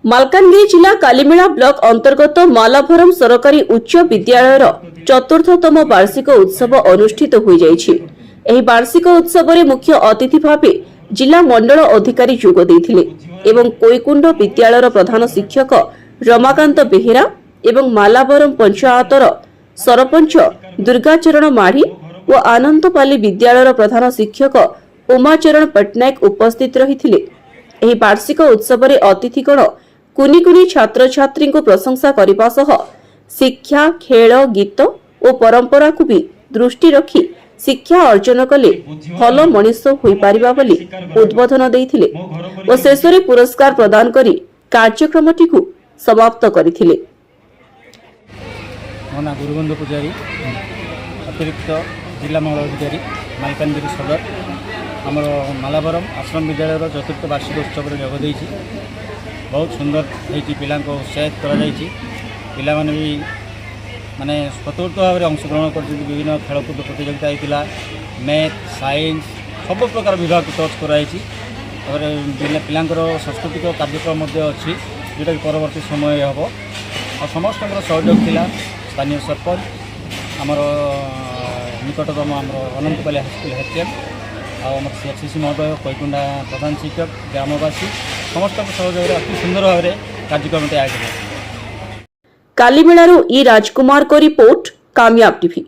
मालकानगिरी जिला कालीमेला ब्लॉक अंतर्गत मालाभरम सरकारी उच्च विद्यालयर चतुर्थतम वार्षिक उत्सव अनुष्ठित हो जाइछि। एही वार्षिक उत्सव रे मुख्य अतिथि भावे जिला मंडल अधिकारी जोग देथिले एवं कोईकुंड विद्यालयर प्रधान शिक्षक रमाकांत बेहेरा एवं मालाभरम पंचायतर सरपंच दुर्गाचरण माढ़ी और आनंदपाली विद्यालयर प्रधान शिक्षक उमाचरण पट्टनायक उपस्थित रहिथिले। एही वार्षिक उत्सव रे अतिथिगण कुनी कुनी छात्र छात्री को प्रशंसा करने सह शिक्षा खेल गीत और परंपरा को भी दृष्टि रखी शिक्षा अर्जन कले भल मनीष होई पारिबा बोली उद्बोधन देथिले और शेष में पुरस्कार प्रदान करी कार्यक्रमटी को समाप्त करथिले। मोना गुरुबंधु पुजारी अतिरिक्त जिला मंडल अधिकारी मालकानगिरी सदर आमर मालाभरम आश्रम विद्यालय चतुर्थ वार्षिक उत्सव में जोग देछि। बहुत सुंदर होती पिला उत्साहित करा भी माने स्वतंत्र भाव में अंशग्रहण कर विभिन्न खेलकूद प्रतियोगिता होता मैथ साइंस सब प्रकार विभाग टच कराई पिलांकर सांस्कृतिक कार्यक्रम अच्छी जोटा कि परवर्ती समय हम और समस्त सहयोग थिला स्थानीय सरपंच आमर निकटतम आम अनंतपाली हाईस्कल हेचएम आम सीएचसी महोदय कोईकुंडा प्रधान शिक्षक ग्रामवासी समस्त सहयोग अति सुंदर भाव में कार्यक्रम आयोजन। कालीमेलारू ई राजकुमार को रिपोर्ट कामयाब टीवी।